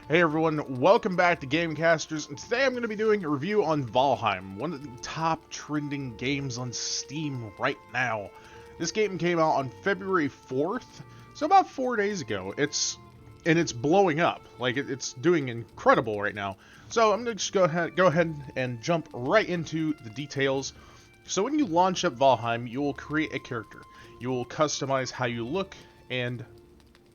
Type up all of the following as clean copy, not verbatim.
Hey everyone, welcome back to Gamecasters, and today I'm going to be doing a review on Valheim, one of the top trending games on Steam right now. This game came out on February 4th, so about 4 days ago. It's blowing up. Like it's doing incredible right now. So I'm going to just go ahead and jump right into the details. So when you launch up Valheim, you will create a character. You will customize how you look, and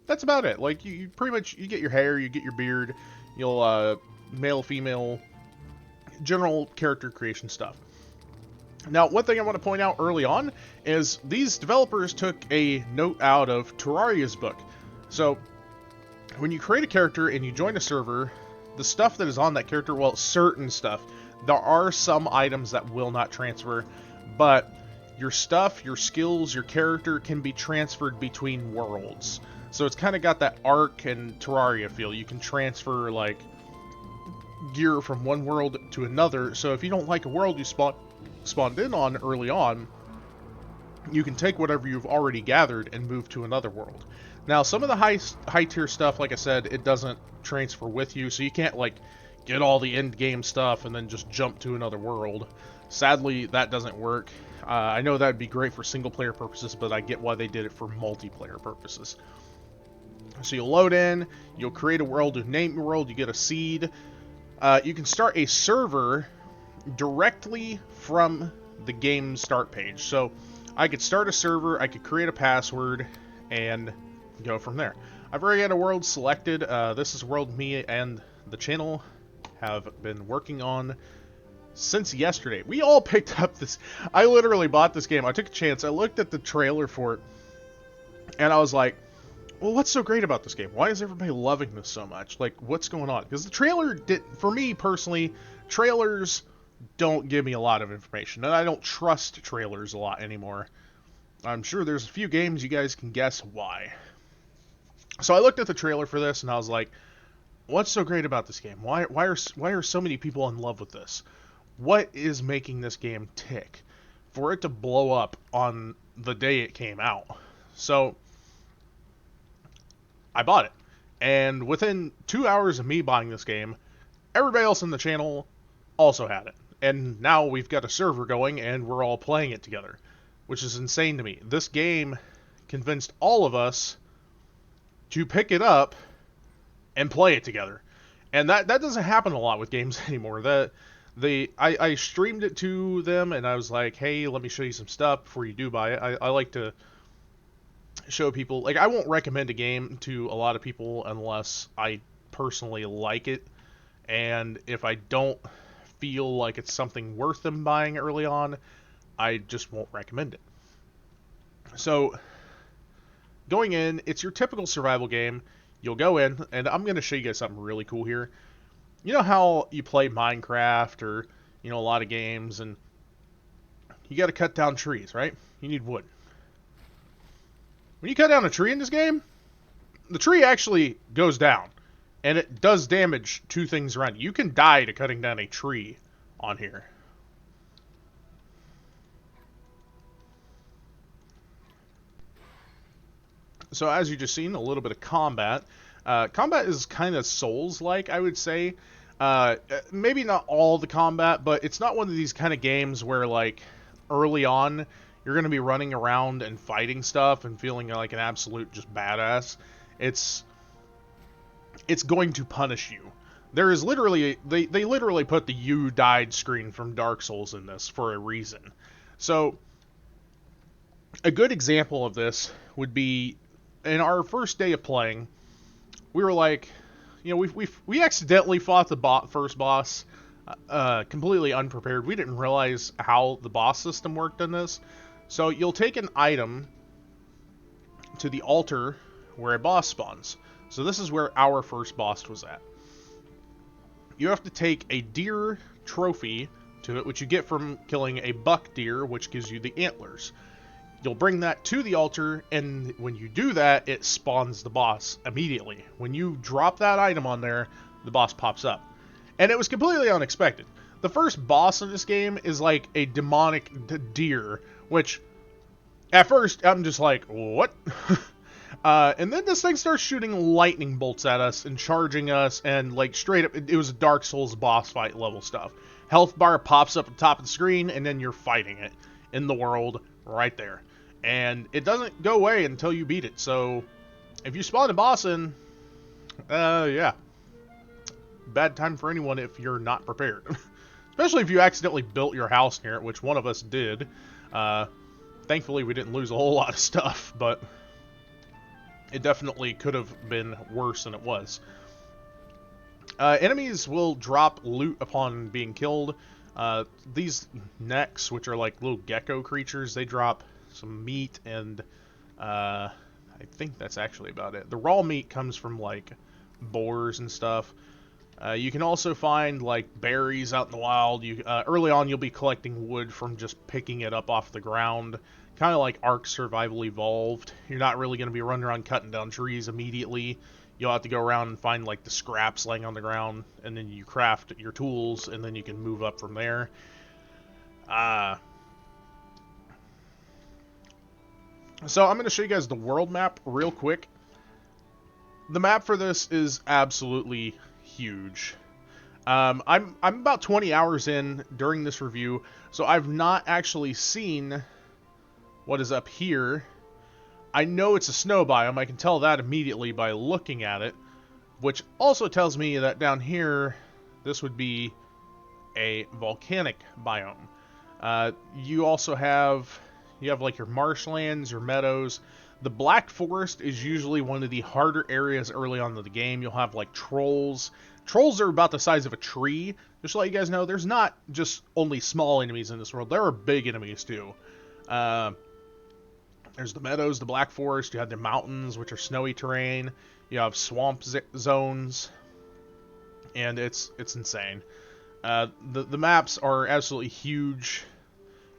that's about it. Like you pretty much you get your hair, you get your beard, you'll male, female, general character creation stuff. Now, one thing I want to point out early on is these developers took a note out of Terraria's book. So when you create a character and you join a server, the stuff that is on that character, well, certain stuff, there are some items that will not transfer, but your stuff, your skills, your character can be transferred between worlds. So it's kind of got that Ark and Terraria feel. You can transfer, like, gear from one world to another. So if you don't like a world you spawned in on early on, you can take whatever you've already gathered and move to another world. Now, some of the high tier stuff, like I said, it doesn't transfer with you, so you can't, like, get all the end game stuff and then just jump to another world. Sadly, that doesn't work. I know that would be great for single player purposes, but I get why they did it for multiplayer purposes. So you'll load in, you'll create a world, you name your world, you get a seed. You can start a server directly from the game start page. So I could start a server, I could create a password, and go from there. I've already got a world selected. This is a world me and the channel have been working on since yesterday. We all picked up this. I literally bought this game. I took a chance. I looked at the trailer for it, and I was like, well, what's so great about this game? Why is everybody loving this so much? Like, what's going on? Because the trailer did, for me personally, trailers don't give me a lot of information, and I don't trust trailers a lot anymore. I'm sure there's a few games you guys can guess why. So I looked at the trailer for this, and I was like, what's so great about this game? Why are so many people in love with this? What is making this game tick for it to blow up on the day it came out? So I bought it, and within 2 hours of me buying this game, everybody else in the channel also had it, and now we've got a server going and we're all playing it together, which is insane to me. This game convinced all of us to pick it up and play it together, and that doesn't happen a lot with games anymore. I streamed it to them, and I was like, hey, let me show you some stuff before you do buy it. I like to show people, like, I won't recommend a game to a lot of people unless I personally like it, and if I don't feel like it's something worth them buying early on, I just won't recommend it. So going in, it's your typical survival game. You'll go in, and I'm going to show you guys something really cool here. You know how you play Minecraft or, you know, a lot of games, and you got to cut down trees, right? You need wood. When you cut down a tree in this game, the tree actually goes down, and it does damage to things around you. You can die to cutting down a tree on here. So as you just seen, a little bit of combat. Combat is kind of Souls-like, I would say. Maybe not all the combat, but it's not one of these kind of games where, like, early on, you're going to be running around and fighting stuff and feeling like an absolute just badass. It's going to punish you. There is literally, they literally put the "you died" screen from Dark Souls in this for a reason. So a good example of this would be in our first day of playing, we were like, you know, we accidentally fought the first boss completely unprepared. We didn't realize how the boss system worked in this. So you'll take an item to the altar where a boss spawns. So this is where our first boss was at. You have to take a deer trophy to it, which you get from killing a buck deer, which gives you the antlers. You'll bring that to the altar, and when you do that, it spawns the boss immediately. When you drop that item on there, the boss pops up. And it was completely unexpected. The first boss in this game is like a demonic deer, which at first I'm just like, what? And then this thing starts shooting lightning bolts at us and charging us, and like straight up, it was a Dark Souls boss fight level stuff. Health bar pops up at the top of the screen, and then you're fighting it in the world right there. And it doesn't go away until you beat it. So if you spawn a boss in, yeah, bad time for anyone if you're not prepared. Especially if you accidentally built your house near it, which one of us did. Thankfully, we didn't lose a whole lot of stuff, but it definitely could have been worse than it was. Enemies will drop loot upon being killed. These necks, which are like little gecko creatures, they drop some meat, and I think that's actually about it. The raw meat comes from like boars and stuff. You can also find like berries out in the wild. Early on, you'll be collecting wood from just picking it up off the ground, kind of like Ark Survival Evolved. You're not really going to be running around cutting down trees immediately. You'll have to go around and find like the scraps laying on the ground, and then you craft your tools, and then you can move up from there. So I'm going to show you guys the world map real quick. The map for this is absolutely huge. I'm about 20 hours in during this review, so I've not actually seen what is up here. I know it's a snow biome. I can tell that immediately by looking at it, which also tells me that down here, this would be a volcanic biome. You also have like your marshlands, your meadows. The Black Forest is usually one of the harder areas early on in the game. You'll have like trolls. Trolls are about the size of a tree. Just to let you guys know, there's not just only small enemies in this world. There are big enemies too. There's the meadows, the Black Forest. You have the mountains, which are snowy terrain. You have swamp zones, and it's insane. The maps are absolutely huge.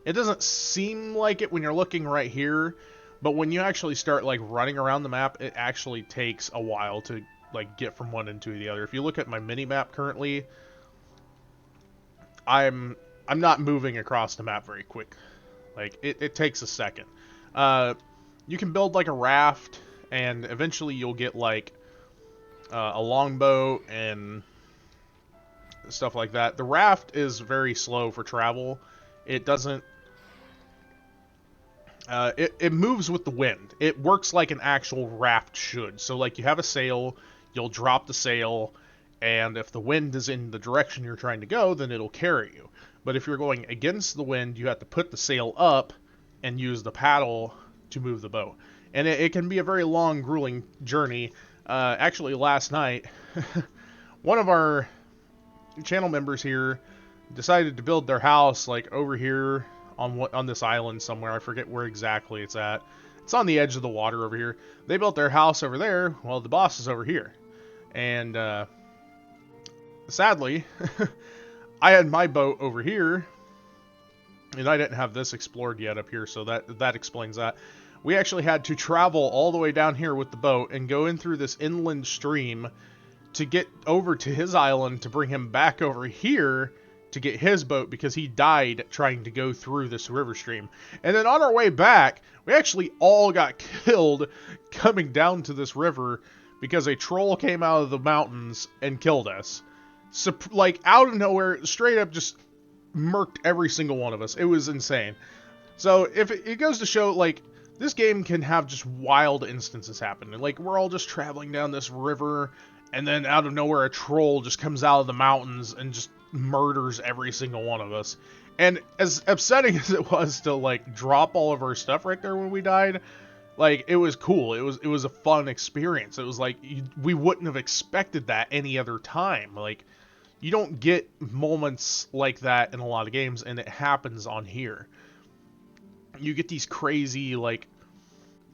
It doesn't seem like it when you're looking right here, but when you actually start like running around the map, it actually takes a while to like get from one end to the other. If you look at my mini map currently, I'm not moving across the map very quick. Like it takes a second. You can build like a raft, and eventually you'll get like a longboat and stuff like that. The raft is very slow for travel. It doesn't. It moves with the wind. It works like an actual raft should. So like you have a sail, you'll drop the sail, and if the wind is in the direction you're trying to go, then it'll carry you. But if you're going against the wind, you have to put the sail up and use the paddle to move the boat. And it can be a very long, grueling journey. Actually, last night, one of our channel members here decided to build their house like over here on this island somewhere. I forget where exactly it's at. It's on the edge of the water over here. They built their house over there. Well, the boss is over here. And sadly, I had my boat over here, and I didn't have this explored yet up here, so that explains that. We actually had to travel all the way down here with the boat and go in through this inland stream to get over to his island to bring him back over here to get his boat, because he died trying to go through this river stream. And then on our way back, we actually all got killed coming down to this river because a troll came out of the mountains and killed us. So, like, out of nowhere, straight up just murked every single one of us. It was insane. So if it goes to show, like, this game can have just wild instances happen. And, like, we're all just traveling down this river, and then out of nowhere a troll just comes out of the mountains and just murders every single one of us. And as upsetting as it was to like drop all of our stuff right there when we died, like it was cool. It was a fun experience. It was like we wouldn't have expected that any other time. Like you don't get moments like that in a lot of games, and it happens on here. You get these crazy, like,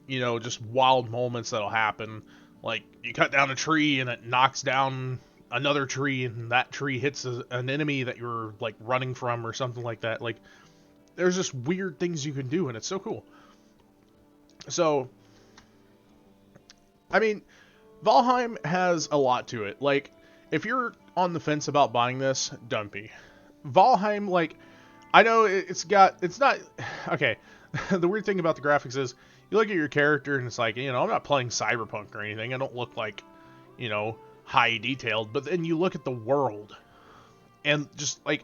you know, just wild moments that'll happen. Like you cut down a tree and it knocks down another tree, and that tree hits an enemy that you're like running from or something like that. Like there's just weird things you can do, and it's so cool. So I mean, Valheim has a lot to it. Like if you're on the fence about buying this, don't be. Valheim, like, I know it's not okay. The weird thing about the graphics is you look at your character and it's like, you know, I'm not playing Cyberpunk or anything. I don't look like, you know, high detailed. But then you look at the world and just like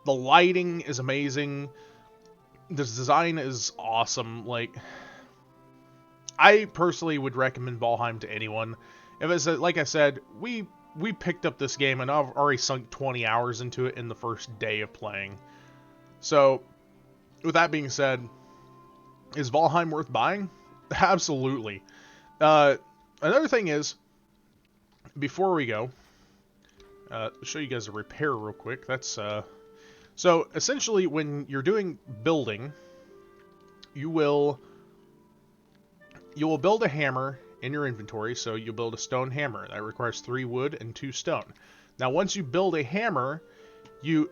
the lighting is amazing. The design is awesome. Like, I personally would recommend Valheim to anyone. If it's like I said, we picked up this game and I've already sunk 20 hours into it in the first day of playing. So, with that being said, is Valheim worth buying? Absolutely. Another thing is, before we go, show you guys a repair real quick. That's so essentially when you're doing building, you will build a hammer in your inventory. So you'll build a stone hammer that requires 3 wood and 2 stone. Now, once you build a hammer,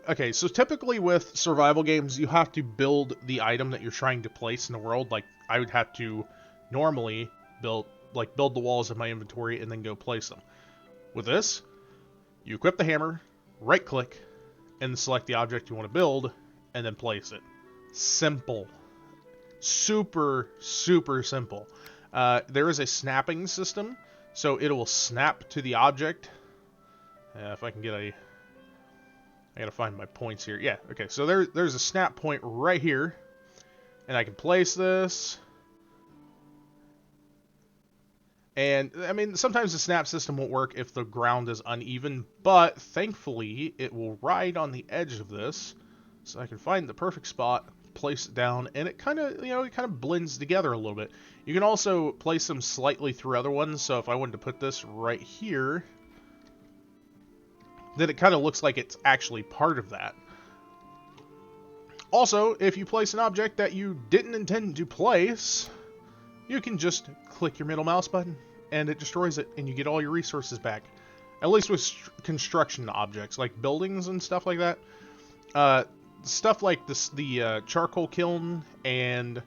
okay, so typically with survival games, you have to build the item that you're trying to place in the world. Like, I would have to normally build the walls of my inventory and then go place them. With this, you equip the hammer, right click, and select the object you want to build, and then place it. Simple. Super, super simple. There is a snapping system, so it will snap to the object. If I can get I gotta find my points here. Yeah, okay, so there's a snap point right here, and I can place this. And, I mean, sometimes the snap system won't work if the ground is uneven, but thankfully it will ride on the edge of this, so I can find the perfect spot, place it down, and it kind of, you know, it kind of blends together a little bit. You can also place them slightly through other ones, so if I wanted to put this right here, then it kind of looks like it's actually part of that. Also, if you place an object that you didn't intend to place, you can just click your middle mouse button and it destroys it and you get all your resources back. At least with construction objects like buildings and stuff like that. Stuff like this, the charcoal kiln and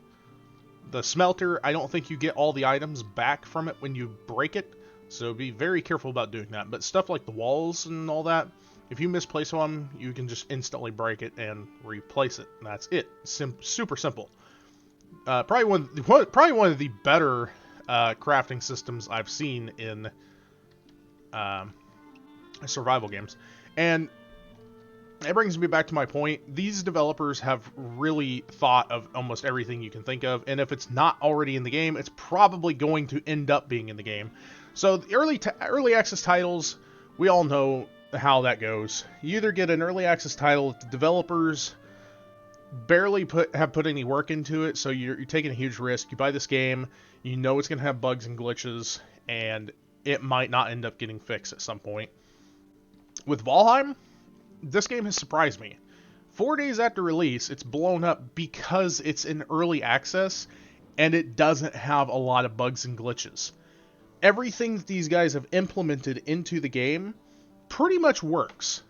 the smelter, I don't think you get all the items back from it when you break it. So be very careful about doing that. But stuff like the walls and all that, if you misplace one, you can just instantly break it and replace it. And that's it. Super simple. Probably one of the better crafting systems I've seen in survival games. And it brings me back to my point. These developers have really thought of almost everything you can think of, and if it's not already in the game, it's probably going to end up being in the game. So the early access titles, we all know how that goes. You either get an early access title that the developers barely have put any work into it, so you're taking a huge risk. You buy this game, you know it's going to have bugs and glitches, and it might not end up getting fixed at some point. With Valheim, this game has surprised me. 4 days after release, it's blown up because it's in early access, and it doesn't have a lot of bugs and glitches. Everything that these guys have implemented into the game pretty much works.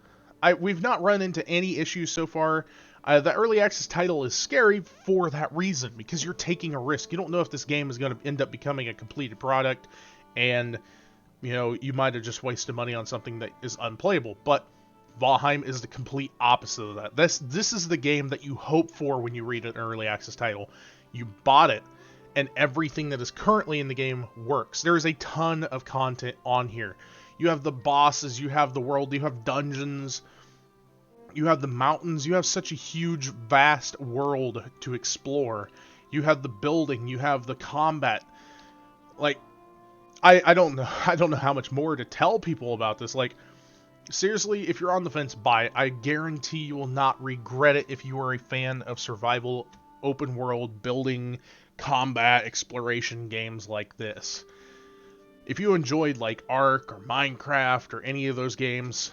We've not run into any issues so far. The early access title is scary for that reason, because you're taking a risk. You don't know if this game is going to end up becoming a completed product, and you know, you might have just wasted money on something that is unplayable. But Valheim is the complete opposite of that. This is the game that you hope for when you read an early access title. You bought it, and everything that is currently in the game works. There is a ton of content on here. You have the bosses, you have the world, you have dungeons, you have the mountains, you have such a huge, vast world to explore. You have the building, you have the combat. Like, I don't know how much more to tell people about this. Like, seriously, if you're on the fence, buy it. I guarantee you will not regret it if you are a fan of survival, open world, building, combat, exploration games like this. If you enjoyed like Ark or Minecraft or any of those games,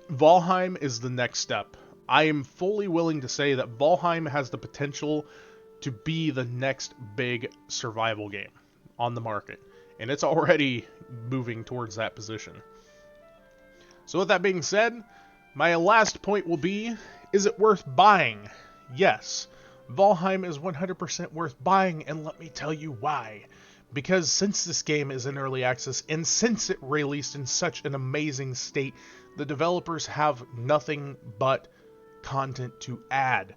Valheim is the next step. I am fully willing to say that Valheim has the potential to be the next big survival game on the market, and it's already moving towards that position. So with that being said, my last point will be, is it worth buying? Yes, Valheim is 100% worth buying, and let me tell you why. Because since this game is in early access, and since it released in such an amazing state, the developers have nothing but content to add.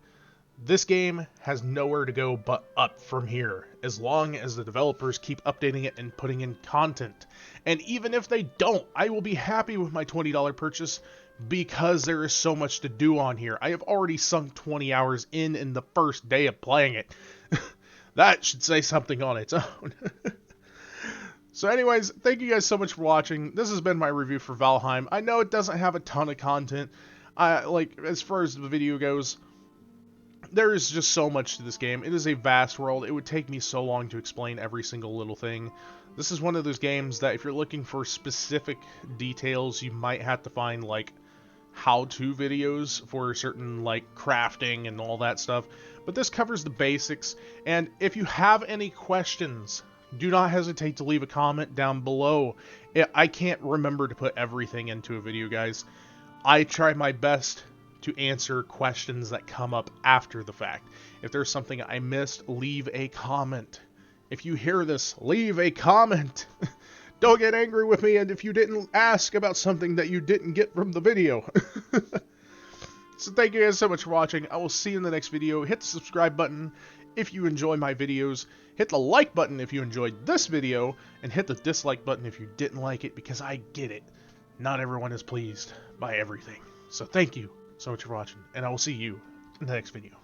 This game has nowhere to go but up from here, as long as the developers keep updating it and putting in content. And even if they don't, I will be happy with my $20 purchase because there is so much to do on here. I have already sunk 20 hours in the first day of playing it. That should say something on its own. So anyways, thank you guys so much for watching. This has been my review for Valheim. I know it doesn't have a ton of content. Like, as far as the video goes, there is just so much to this game. It is a vast world. It would take me so long to explain every single little thing. This is one of those games that if you're looking for specific details, you might have to find, like, how-to videos for certain, like, crafting and all that stuff. But this covers the basics, and if you have any questions, do not hesitate to leave a comment down below. I can't remember to put everything into a video, guys. I try my best to answer questions that come up after the fact. If there's something I missed, leave a comment. If you hear this, leave a comment. Don't get angry with me, and if you didn't ask about something that you didn't get from the video. So thank you guys so much for watching. I will see you in the next video. Hit the subscribe button if you enjoy my videos. Hit the like button if you enjoyed this video. And hit the dislike button if you didn't like it, because I get it. Not everyone is pleased by everything. So thank you so much for watching, and I will see you in the next video.